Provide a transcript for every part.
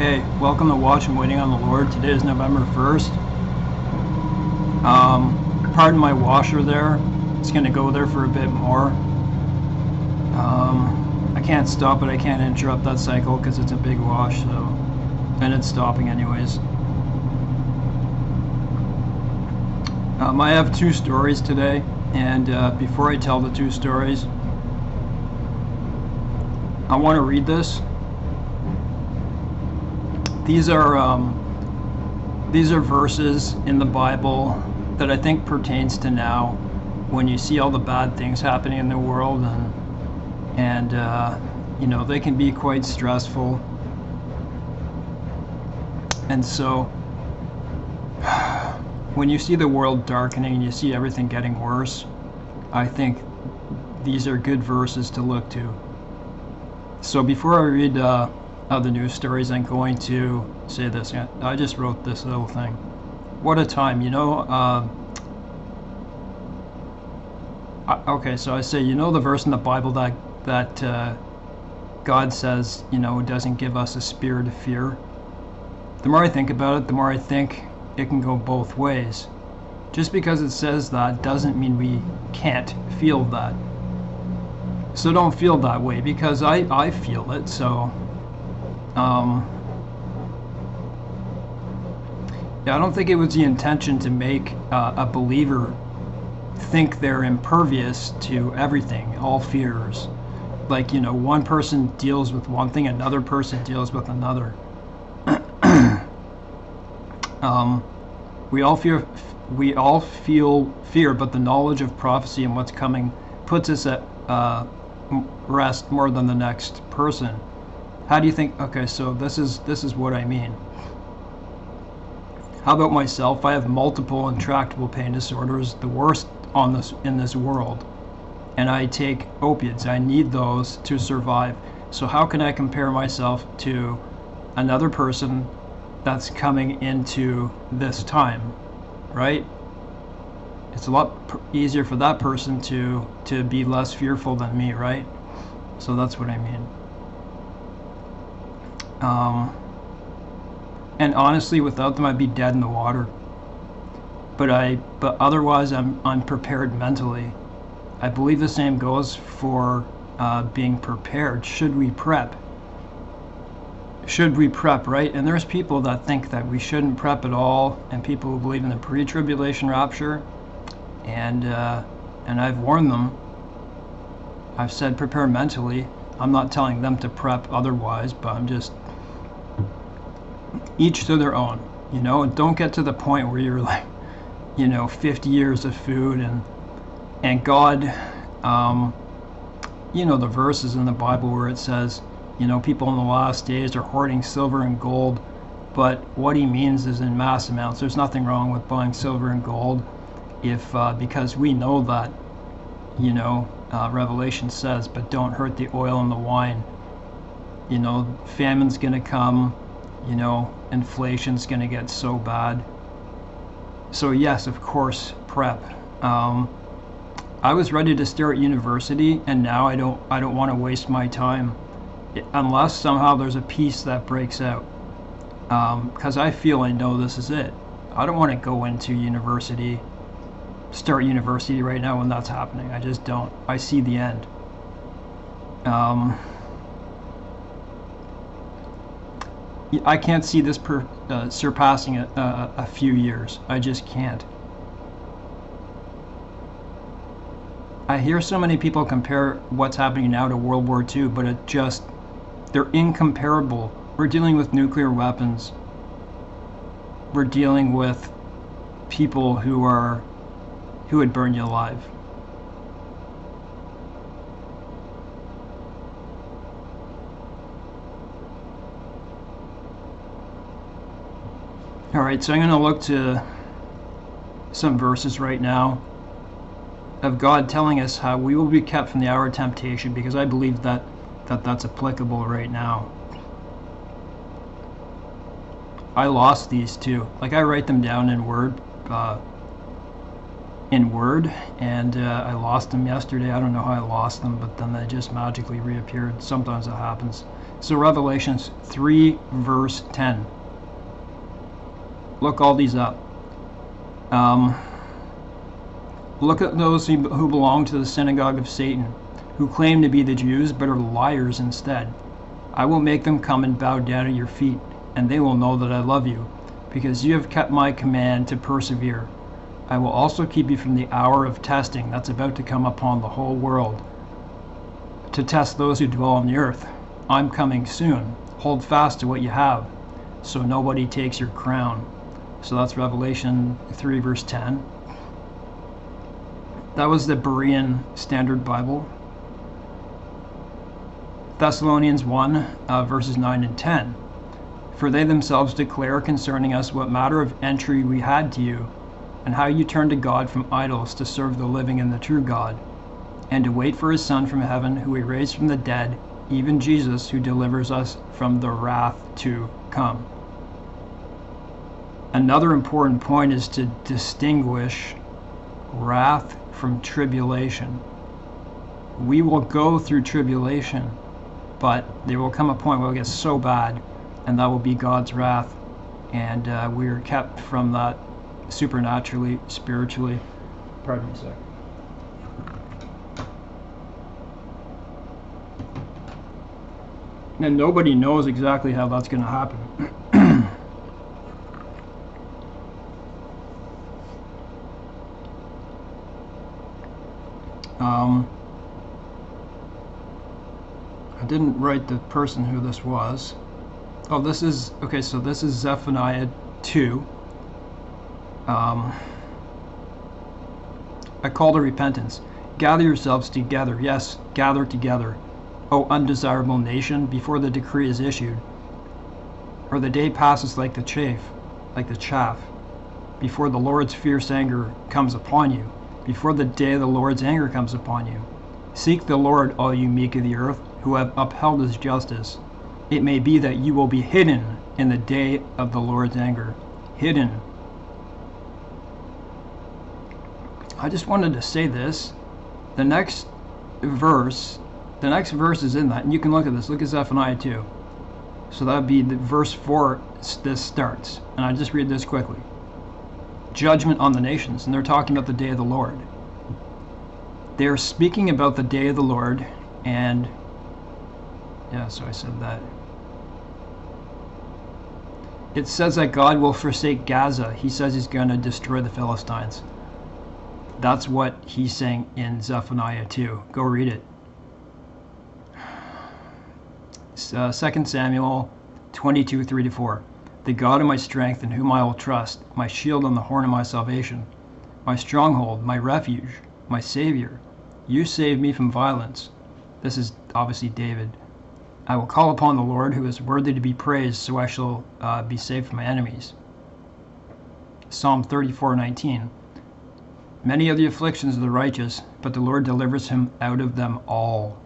Hey, welcome to Watching Waiting on the Lord. Today is November 1st. Pardon my washer there. It's going to go there for a bit more. I can't stop it. I can't interrupt that cycle because it's a big wash, so... And it's stopping anyways. I have two stories today, and before I tell the two stories, I want to read this. These are verses in the Bible that I think pertains to now, when you see all the bad things happening in the world, and you know, they can be quite stressful. And so, when you see the world darkening and you see everything getting worse, I think these are good verses to look to. So before I read the news stories, I'm going to say this. I just wrote this little thing. What a time, you know. Okay, so I say, you know, the verse in the Bible that God says, you know, doesn't give us a spirit of fear. The more I think about it, the more I think it can go both ways. Just because it says that doesn't mean we can't feel that. So don't feel that way, because I feel it. So yeah, I don't think it was the intention to make a believer think they're impervious to everything, all fears. Like, you know, one person deals with one thing, another person deals with another. We all feel fear, but the knowledge of prophecy and what's coming puts us at rest more than the next person. How do you think? Okay, so this is what I mean. How about myself? I have multiple intractable pain disorders, the worst in this world, and I take opiates. I need those to survive. So how can I compare myself to another person that's coming into this time, right? It's a lot easier for that person to be less fearful than me, right? So that's what I mean. And honestly, without them, I'd be dead in the water. But otherwise, I'm prepared mentally. I believe the same goes for being prepared. Should we prep? Should we prep, right? And there's people that think that we shouldn't prep at all, and people who believe in the pre-tribulation rapture. And I've warned them. I've said prepare mentally. I'm not telling them to prep otherwise, but I'm just, each to their own, you know. And don't get to the point where you're like, you know, 50 years of food and God, you know, the verses in the Bible where it says, you know, people in the last days are hoarding silver and gold, but what he means is in mass amounts. There's nothing wrong with buying silver and gold, if because we know that, you know, Revelation says, but don't hurt the oil and the wine. You know, famine's gonna come, you know, inflation's gonna get so bad. So yes, of course, prep. I was ready to start university, and now I don't want to waste my time, unless somehow there's a peace that breaks out. Because I feel I know this is it. I don't want to go into university, start university right now when that's happening. I just don't. I see the end. I can't see this surpassing a few years. I just can't. I hear so many people compare what's happening now to World War II, but they're incomparable. We're dealing with nuclear weapons. We're dealing with people who would burn you alive. Alright, so I'm going to look to some verses right now of God telling us how we will be kept from the hour of temptation, because I believe that's applicable right now. I lost these too. Like, I write them down in Word, and I lost them yesterday. I don't know how I lost them, but then they just magically reappeared. Sometimes it happens. So Revelations 3 verse 10. Look all these up. Look at those who belong to the synagogue of Satan, who claim to be the Jews but are liars instead. I will make them come and bow down at your feet, and they will know that I love you, because you have kept my command to persevere. I will also keep you from the hour of testing that's about to come upon the whole world, to test those who dwell on the earth. I'm coming soon. Hold fast to what you have, so nobody takes your crown. So that's Revelation 3 verse 10. That was the Berean Standard Bible. Thessalonians 1 verses 9 and 10. For they themselves declare concerning us what matter of entry we had to you, and how you turned to God from idols to serve the living and the true God, and to wait for his Son from heaven, who he raised from the dead, even Jesus, who delivers us from the wrath to come. Another important point is to distinguish wrath from tribulation. We will go through tribulation, but there will come a point where it gets so bad, and that will be God's wrath, and we are kept from that supernaturally, spiritually. Pardon me a sec. And nobody knows exactly how that's going to happen. I didn't write the person who this was. Oh, this is, okay, so this is Zephaniah 2. A call to repentance. Gather yourselves together. Yes, gather together, O undesirable nation, before the decree is issued, or the day passes like the chaff, before the Lord's fierce anger comes upon you, before the day of the Lord's anger comes upon you. Seek the Lord, all you meek of the earth, who have upheld his justice. It may be that you will be hidden in the day of the Lord's anger. Hidden. I just wanted to say this. The next verse is in that, and you can look at this. Look at Zephaniah 2. So that would be the verse 4. This starts, and I just read this quickly. Judgment on the nations, and they're talking about the day of the Lord. They're speaking about the day of the Lord, and yeah, so I said that. It says that God will forsake Gaza. He says he's going to destroy the Philistines. That's what he's saying in Zephaniah 2. Go read it. 2 Samuel 22, 3-4. The God of my strength, in whom I will trust, my shield and the horn of my salvation, my stronghold, my refuge, my Savior. You save me from violence. This is obviously David. I will call upon the Lord, who is worthy to be praised, so I shall be saved from my enemies. Psalm 34:19. Many are the afflictions of the righteous, but the Lord delivers him out of them all.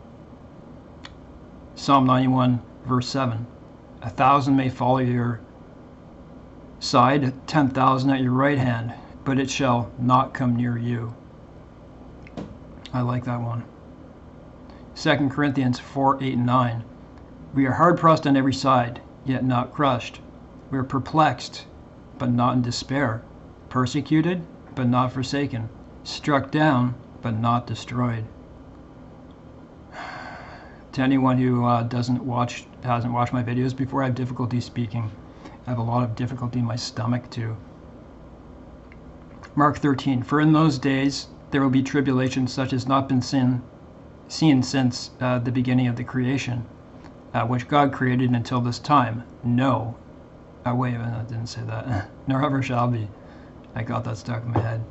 Psalm 91, verse 7. 1,000 may fall at your side, 10,000 at your right hand, but it shall not come near you. I like that one. 2 Corinthians 4:8-9. We are hard pressed on every side, yet not crushed. We are perplexed, but not in despair. Persecuted, but not forsaken. Struck down, but not destroyed. To anyone who hasn't watched my videos before, I have difficulty speaking. I have a lot of difficulty in my stomach too. Mark 13. For in those days there will be tribulation such as not been seen since the beginning of the creation, which God created until this time. No. Wait a minute, I didn't say that. Nor ever shall be. I got that stuck in my head.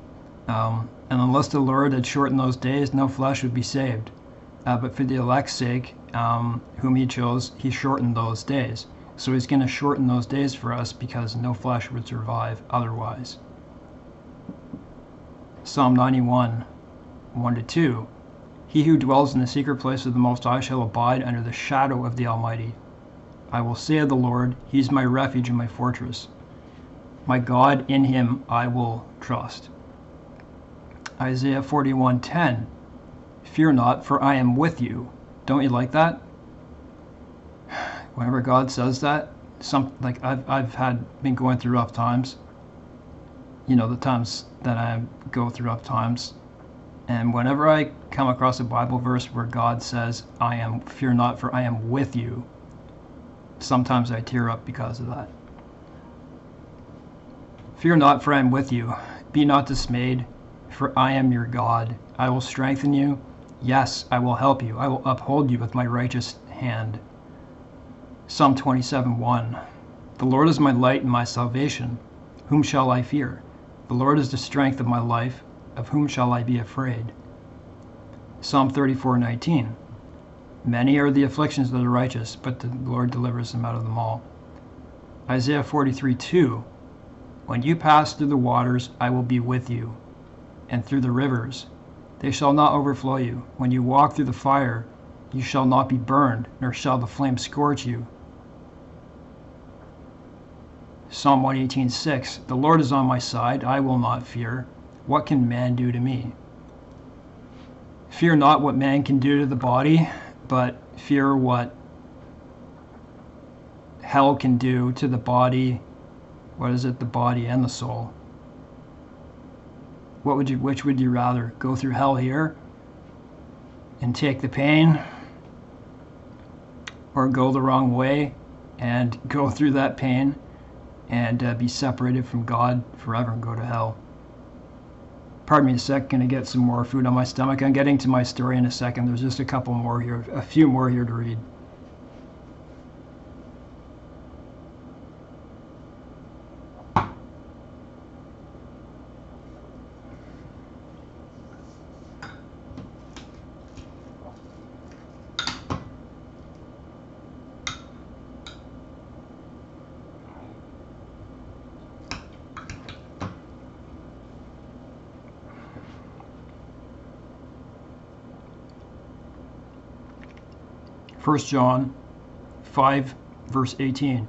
And unless the Lord had shortened those days, no flesh would be saved. But for the elect's sake, whom he chose, he shortened those days. So he's going to shorten those days for us because no flesh would survive otherwise. Psalm 91, 1-2. He who dwells in the secret place of the Most High shall abide under the shadow of the Almighty. I will say of the Lord, he is my refuge and my fortress. My God, in him I will trust. Isaiah 41:10. Fear not, for I am with you. Don't you like that? Whenever God says that, like I've been going through rough times. The times that I go through rough times, and whenever I come across a Bible verse where God says, fear not, for I am with you, sometimes I tear up because of that. Fear not, for I am with you. Be not dismayed, for I am your God. I will strengthen you. Yes, I will help you. I will uphold you with my righteous hand. Psalm 27:1. The Lord is my light and my salvation. Whom shall I fear? The Lord is the strength of my life. Of whom shall I be afraid? Psalm 34:19. Many are the afflictions of the righteous, but the Lord delivers them out of them all. Isaiah 43:2. When you pass through the waters, I will be with you, and through the rivers, they shall not overflow you. When you walk through the fire, you shall not be burned, nor shall the flame scorch you. Psalm 118:6. The Lord is on my side, I will not fear. What can man do to me? Fear not what man can do to the body, but fear what hell can do to the body. What is it? The body and the soul. Which would you rather? Go through hell here and take the pain, or go the wrong way and go through that pain and be separated from God forever and go to hell? Pardon me a sec, gonna get some more food on my stomach. I'm getting to my story in a second. There's just a few more here to read. First John 5, verse 18.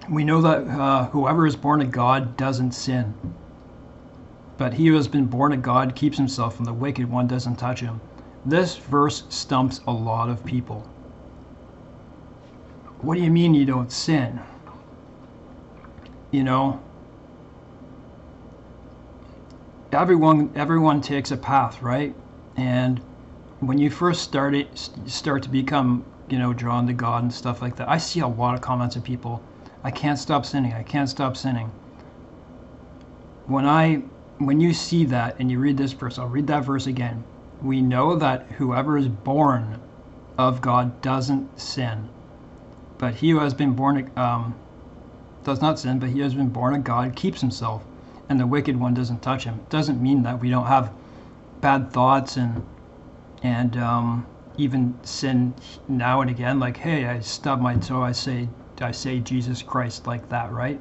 We know that whoever is born of God doesn't sin. But he who has been born of God keeps himself, and the wicked one doesn't touch him. This verse stumps a lot of people. What do you mean you don't sin? Everyone takes a path, right? And when you first start to become, drawn to God and stuff like that, I see a lot of comments of people, I can't stop sinning, I can't stop sinning. When you see that and you read this verse, I'll read that verse again. We know that whoever is born of God doesn't sin. But he who has been born, does not sin, but he who has been born of God keeps himself, and the wicked one doesn't touch him. It doesn't mean that we don't have bad thoughts and even sin now and again, like, hey, I stub my toe, I say Jesus Christ, like that, right?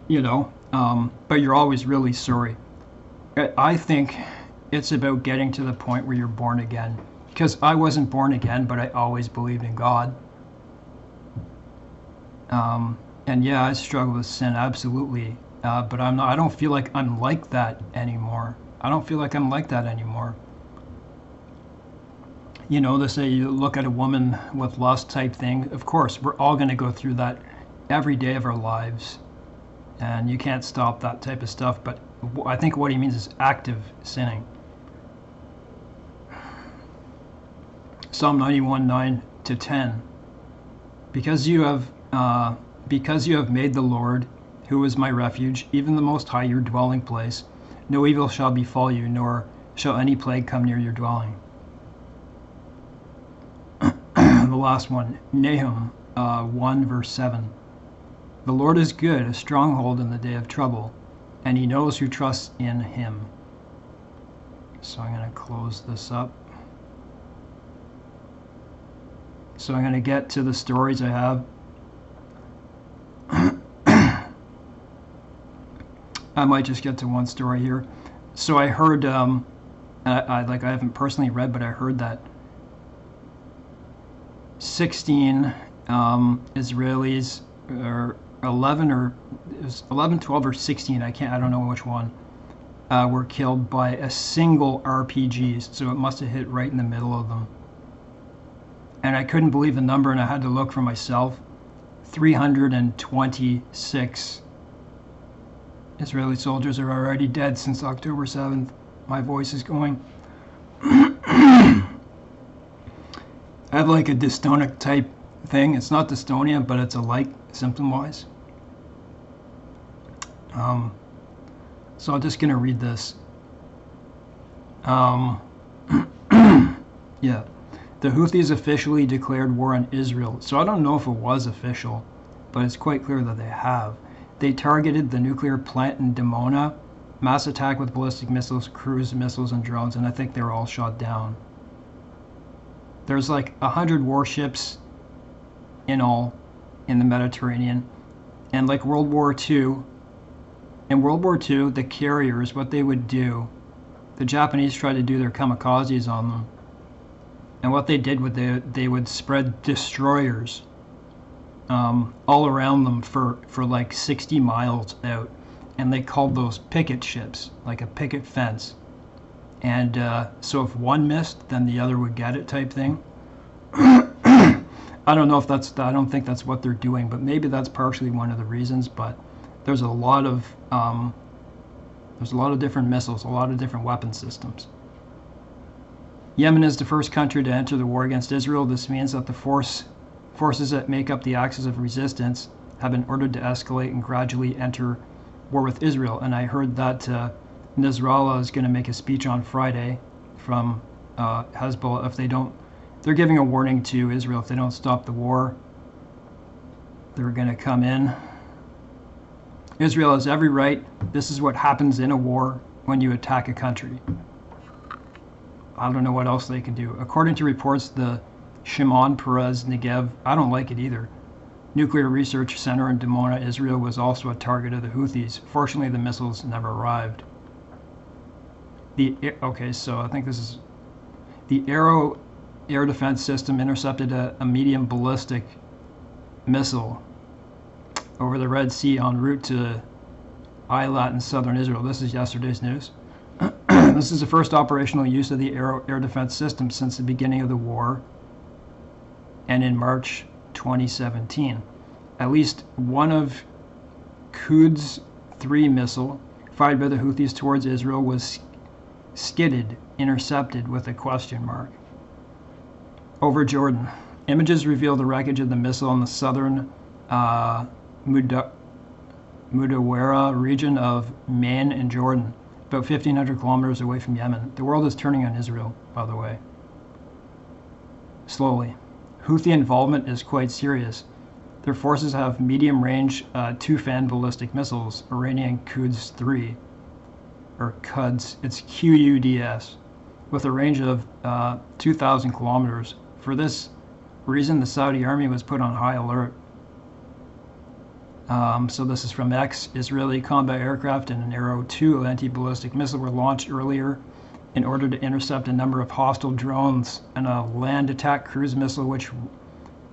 But you're always really sorry. I think it's about getting to the point where you're born again, because I wasn't born again, but I always believed in God. And yeah, I struggle with sin, absolutely, but I don't feel like I'm like that anymore. I don't feel like I'm like that anymore. They say you look at a woman with lust type thing. Of course, we're all going to go through that every day of our lives. And you can't stop that type of stuff. But I think what he means is active sinning. Psalm 91:9-10. Because you have made the Lord, who is my refuge, even the Most High, your dwelling place, no evil shall befall you, nor shall any plague come near your dwelling. The last one, Nahum 1, verse 7. The Lord is good, a stronghold in the day of trouble, and he knows who trusts in him. So I'm going to close this up. So I'm going to get to the stories I have. I might just get to one story here. So I heard, I haven't personally read, but I heard that 16 Israelis, or 11, or it was 11, 12, or 16, I don't know which one, were killed by a single RPG. So it must have hit right in the middle of them. and I couldn't believe the number, and I had to look for myself. 326 Israeli soldiers are already dead since October 7th. My voice is going. I have like a dystonic type thing. It's not dystonia, but it's a like symptom-wise. So I'm just going to read this. Yeah. The Houthis officially declared war on Israel. So I don't know if it was official, but it's quite clear that they have. They targeted the nuclear plant in Dimona, mass attack with ballistic missiles, cruise missiles, and drones, and I think they were all shot down. There's like 100 warships in all in the Mediterranean. And like World War II, in World War II, the carriers, what they would do, the Japanese tried to do their kamikazes on them. And what they did was they would spread destroyers all around them for like 60 miles out. And they called those picket ships, like a picket fence. And so if one missed, then the other would get it type thing. I don't know if that's, I don't think that's what they're doing, but maybe that's partially one of the reasons. But there's a lot of different missiles, a lot of different weapon systems. Yemen is the first country to enter the war against Israel. This means that the forces that make up the axis of resistance have been ordered to escalate and gradually enter war with Israel. And I heard that Nasrallah is going to make a speech on Friday from Hezbollah if they don't. They're giving a warning to Israel if they don't stop the war. They're going to come in. Israel has every right. This is what happens in a war when you attack a country. I don't know what else they can do. According to reports, the Shimon Peres Negev, I don't like it either, nuclear research center in Dimona, Israel, was also a target of the Houthis. Fortunately, the missiles never arrived. Okay, so I think this is the Arrow air defense system intercepted a medium ballistic missile over the Red Sea en route to Eilat in southern Israel. This is yesterday's news. This is the first operational use of the Arrow air defense system since the beginning of the war and in March 2017. At least one of Quds 3 missile fired by the Houthis towards Israel was skidded, intercepted with a question mark. Over Jordan. Images reveal the wreckage of the missile in the southern Mudawara region of Man in Jordan, about 1,500 kilometers away from Yemen. The world is turning on Israel, by the way. Slowly. Houthi involvement is quite serious. Their forces have medium-range two-fan ballistic missiles, Iranian Quds 3, or Quds, it's Quds, with a range of 2,000 kilometers. For this reason, the Saudi army was put on high alert. So this is from X. Israeli combat aircraft and an Arrow 2 anti-ballistic missile were launched earlier in order to intercept a number of hostile drones and a land attack cruise missile which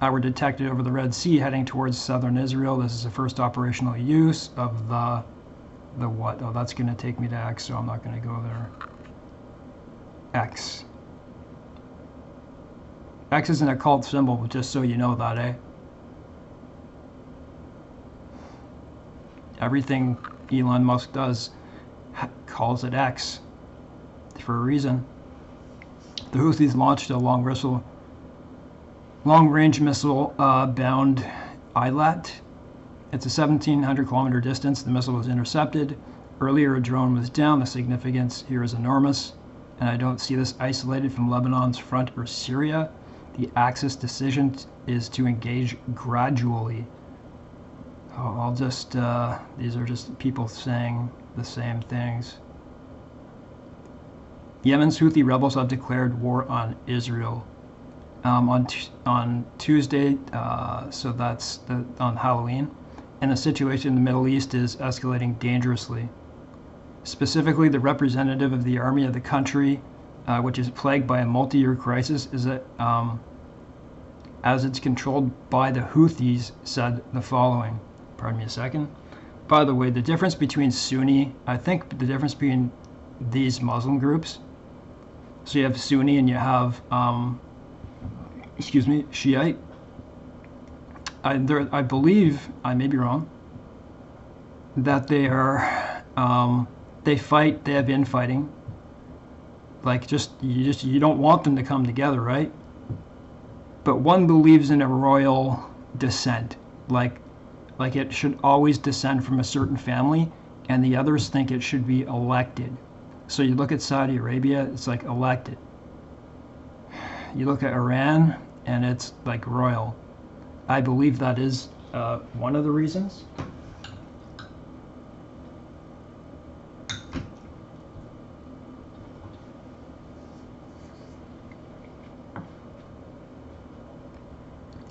were detected over the Red Sea heading towards southern Israel. This is the first operational use of the what? Oh, that's going to take me to X, so I'm not going to go there. X. X isn't a cult symbol, just so you know that, eh? Everything Elon Musk does calls it X for a reason. The Houthis launched a long-range missile bound Eilat. It's a 1,700 kilometer distance. The missile was intercepted. Earlier, a drone was down. The significance here is enormous, and I don't see this isolated from Lebanon's front or Syria. The Axis decision is to engage gradually. I'll just, these are just people saying the same things. Yemen's Houthi rebels have declared war on Israel on Tuesday, so that's on Halloween, and the situation in the Middle East is escalating dangerously. Specifically, the representative of the army of the country, which is plagued by a multi-year crisis, is that as it's controlled by the Houthis, said the following. Pardon me a second. By the way, the difference between Sunni, I think the difference between these Muslim groups, so you have Sunni and you have excuse me, Shiite. I believe, I may be wrong, that they are, they fight, they have infighting. Like you don't want them to come together, right? But one believes in a royal descent, like it should always descend from a certain family, and the others think it should be elected. So you look at Saudi Arabia, it's like elected. You look at Iran, and it's like royal. I believe that is one of the reasons.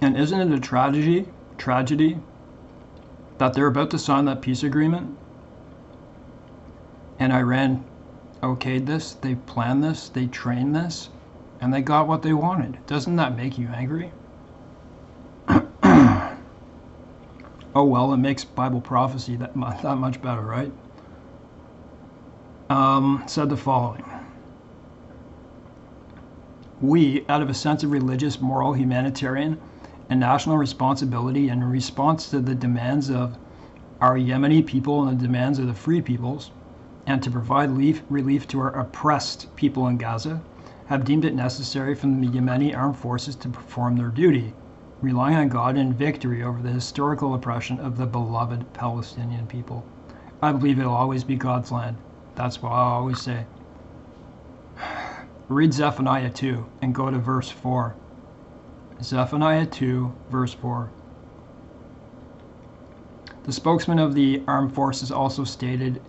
And isn't it a tragedy that they're about to sign that peace agreement? And Iran okayed this, they planned this, they trained this, and they got what they wanted. Doesn't that make you angry? Oh well, it makes Bible prophecy that much better, right? Said the following. We, out of a sense of religious, moral, humanitarian, and national responsibility in response to the demands of our Yemeni people and the demands of the free peoples, and to provide relief to our oppressed people in Gaza, have deemed it necessary for the Yemeni armed forces to perform their duty, relying on God in victory over the historical oppression of the beloved Palestinian people. I believe it'll always be God's land. That's what I always say. Read Zephaniah 2 and go to verse 4. Zephaniah 2, verse 4. The spokesman of the armed forces also stated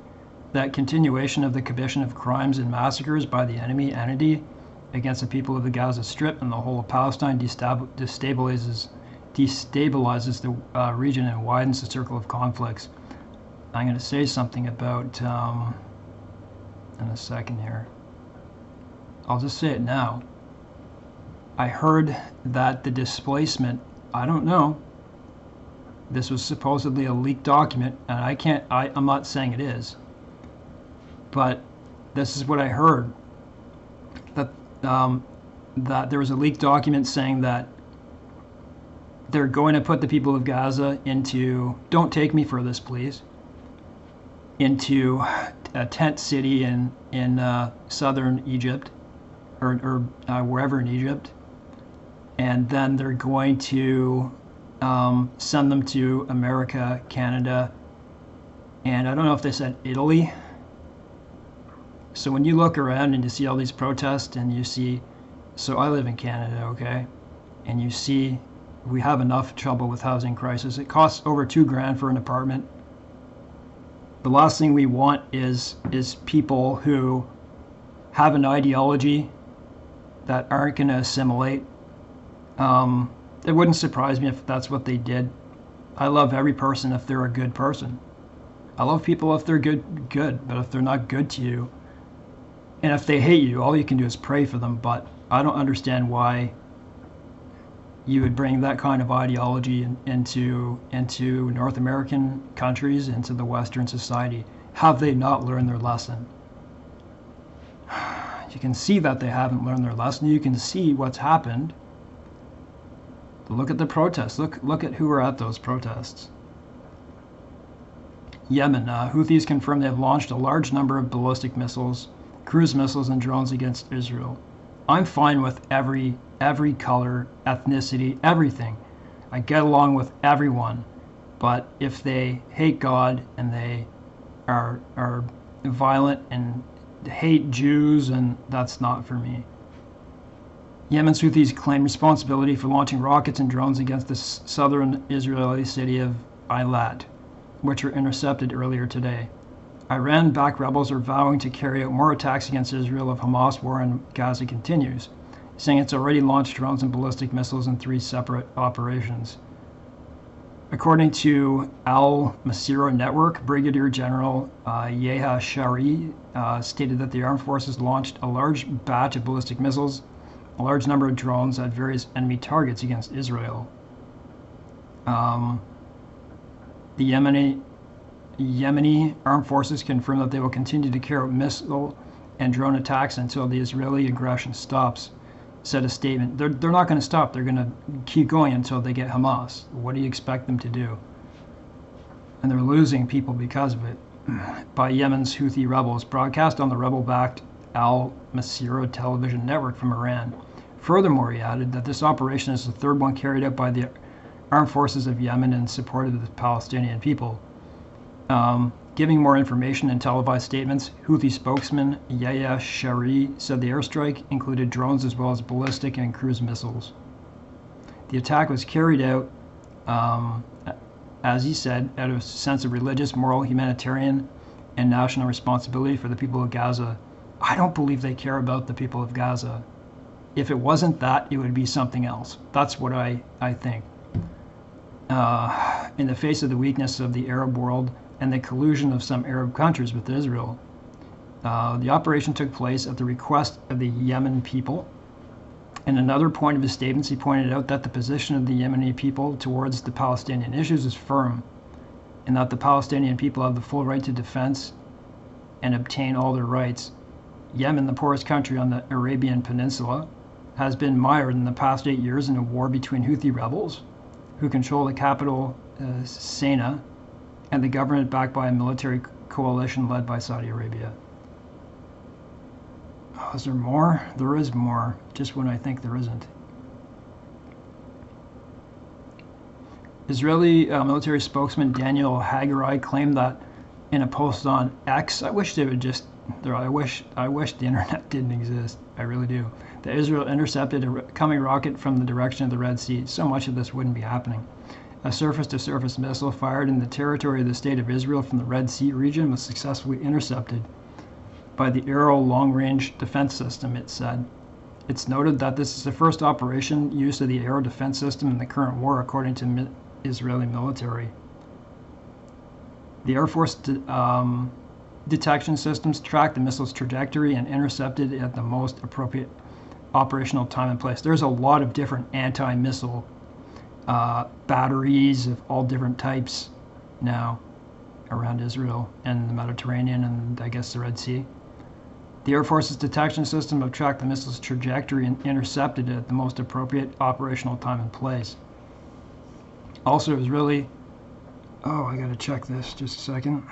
that continuation of the commission of crimes and massacres by the enemy entity against the people of the Gaza Strip and the whole of Palestine destabilizes the region and widens the circle of conflicts. I'm going to say something about in a second here. I'll just say it now. I heard that the displacement, I don't know, this was supposedly a leaked document, and I'm not saying it is, but this is what I heard, that that there was a leaked document saying that they're going to put the people of Gaza into, don't take me for this please, into a tent city in southern Egypt, or wherever in Egypt, and then they're going to send them to America, Canada, and I don't know if they said Italy. So when you look around and you see all these protests and you see, so I live in Canada, okay, and you see we have enough trouble with housing crisis. It costs over $2,000 for an apartment. The last thing we want is people who have an ideology that aren't going to assimilate. It wouldn't surprise me if that's what they did. I love every person if they're a good person. I love people if they're good, but if they're not good to you, and if they hate you, all you can do is pray for them. But I don't understand why you would bring that kind of ideology into North American countries, into the Western society. Have they not learned their lesson? You can see that they haven't learned their lesson. You can see what's happened. Look at the protests. Look at who are at those protests. Yemen. Houthis confirm they have launched a large number of ballistic missiles, cruise missiles, and drones against Israel. I'm fine with every color, ethnicity, everything. I get along with everyone. But if they hate God and they are violent and hate Jews, and that's not for me. Yemen's Houthis claim responsibility for launching rockets and drones against the southern Israeli city of Eilat, which were intercepted earlier today. Iran-backed rebels are vowing to carry out more attacks against Israel if Hamas war in Gaza continues, saying it's already launched drones and ballistic missiles in 3 separate operations. According to Al Masira Network, Brigadier General Yeha Shari stated that the armed forces launched a large batch of ballistic missiles, a large number of drones at various enemy targets against Israel. The Yemeni armed forces confirm that they will continue to carry out missile and drone attacks until the Israeli aggression stops. said a statement. They're not going to stop. They're going to keep going until they get Hamas. What do you expect them to do? And they're losing people because of it. By Yemen's Houthi rebels, broadcast on the rebel-backed Al Masirah television network from Iran. Furthermore, he added that this operation is the third one carried out by the armed forces of Yemen in support of the Palestinian people. Giving more information in televised statements, Houthi spokesman Yahya Shari said the airstrike included drones as well as ballistic and cruise missiles. The attack was carried out, as he said, out of a sense of religious, moral, humanitarian, and national responsibility for the people of Gaza. I don't believe they care about the people of Gaza. If it wasn't that, it would be something else. That's what I think. In the face of the weakness of the Arab world and the collusion of some Arab countries with Israel, the operation took place at the request of the Yemen people. In another point of his statements, he pointed out that the position of the Yemeni people towards the Palestinian issues is firm, and that the Palestinian people have the full right to defense and obtain all their rights. Yemen, the poorest country on the Arabian Peninsula, has been mired in the past 8 years in a war between Houthi rebels, who control the capital, Sana'a, and the government backed by a military coalition led by Saudi Arabia. Oh, is there more? There is more, just when I think there isn't. Israeli military spokesman Daniel Hagari claimed that in a post on X, I wish they would just, I wish the internet didn't exist. I really do. That Israel intercepted a coming rocket from the direction of the Red Sea. So much of this wouldn't be happening. A surface-to-surface missile fired in the territory of the State of Israel from the Red Sea region was successfully intercepted by the Arrow long-range defense system, it said. It's noted that this is the first operation use of the Arrow defense system in the current war, according to Israeli military. The Air Force detection systems tracked the missile's trajectory and intercepted it at the most appropriate operational time and place. There's a lot of different anti-missile batteries of all different types now around Israel and the Mediterranean and I guess the Red Sea. The Air Force's detection system have tracked the missile's trajectory and intercepted it at the most appropriate operational time and place. Also, it was really, oh, I gotta check this just a second.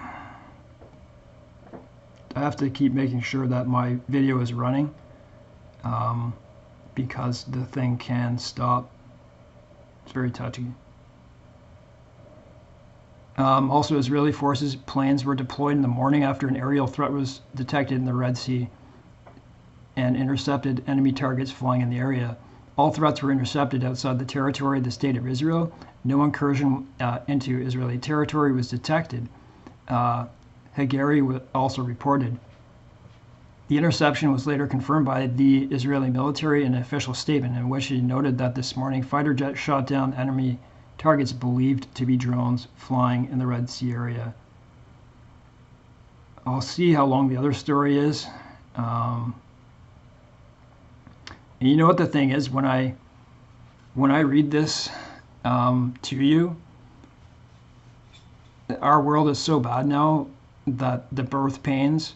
I have to keep making sure that my video is running because the thing can stop. It's very touchy. Also, Israeli forces planes were deployed in the morning after an aerial threat was detected in the Red Sea and intercepted enemy targets flying in the area. All threats were intercepted outside the territory of the State of Israel. No incursion into Israeli territory was detected. Hagari also reported. The interception was later confirmed by the Israeli military in an official statement in which he noted that this morning fighter jets shot down enemy targets believed to be drones flying in the Red Sea area. I'll see how long the other story is. And you know what the thing is, when I read this to you, our world is so bad now that the birth pains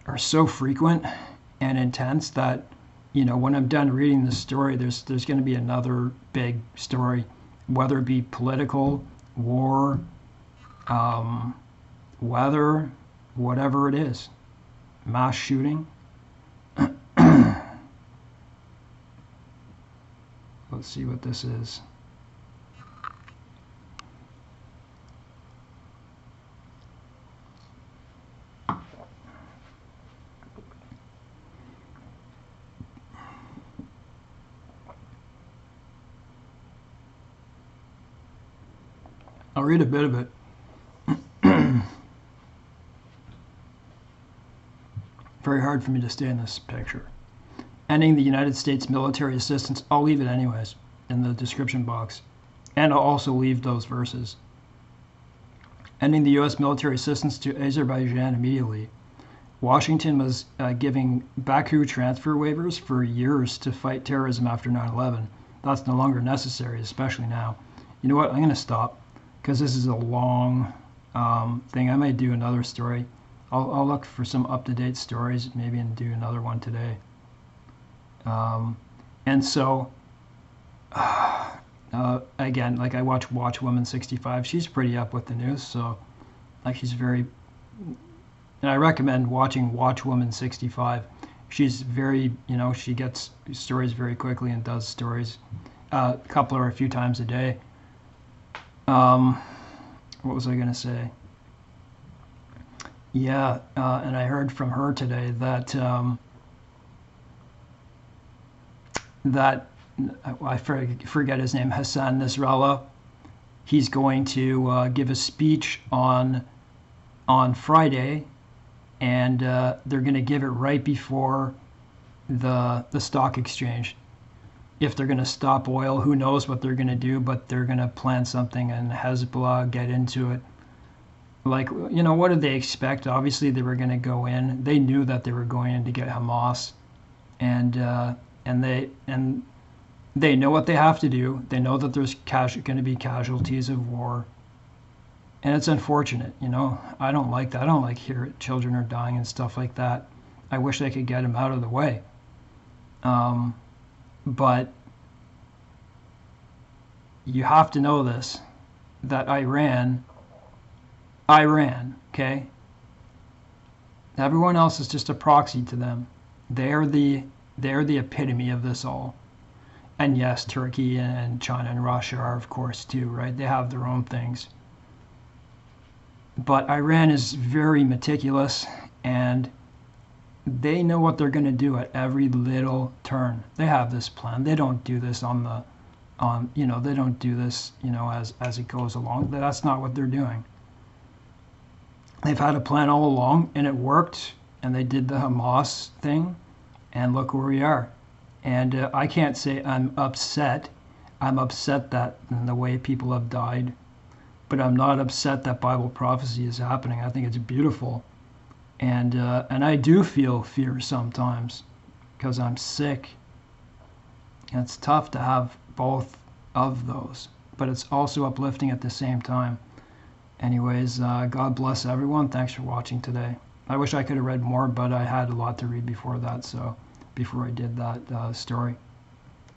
are so frequent and intense that, you know, when I'm done reading this story, there's going to be another big story, whether it be political, war, weather, whatever it is, mass shooting. Let's see what this is. I'll read a bit of it. Very hard for me to stay in this picture. Ending the United States military assistance. I'll leave it anyways in the description box. And I'll also leave those verses. Ending the U.S. military assistance to Azerbaijan immediately. Washington was giving Baku transfer waivers for years to fight terrorism after 9/11. That's no longer necessary, especially now. You know what? I'm going to stop because this is a long thing. I might do another story. I'll look for some up-to-date stories maybe and do another one today. And so, again, like I watch Woman 65. She's pretty up with the news, so like she's very, and I recommend Watch Woman 65. She's very, she gets stories very quickly and does stories a couple or a few times a day. What was I going to say? Yeah, and I heard from her today that I forget his name, Hassan Nasrallah. He's going to give a speech on Friday, and they're going to give it right before the stock exchange. If they're going to stop oil, who knows what they're going to do, but they're going to plan something, and Hezbollah get into it. Like, what did they expect? Obviously, they were going to go in. They knew that they were going in to get Hamas, and they know what they have to do. They know that there's going to be casualties of war, and it's unfortunate. I don't like that. I don't like hear children are dying and stuff like that. I wish they could get them out of the way. But you have to know this, that Iran, okay? Everyone else is just a proxy to them. They're the epitome of this all. And yes, Turkey and China and Russia are, of course, too, right? They have their own things. But Iran is very meticulous, and they know what they're going to do at every little turn. They have this plan. They don't do this they don't do this, as it goes along. That's not what they're doing. They've had a plan all along, and it worked, and they did the Hamas thing, and look where we are. And I can't say I'm upset. I'm upset that the way people have died, but I'm not upset that Bible prophecy is happening. I think it's beautiful. And I do feel fear sometimes because I'm sick. And it's tough to have both of those, but it's also uplifting at the same time. Anyways, God bless everyone. Thanks for watching today. I wish I could have read more, but I had a lot to read before that, so before I did that story.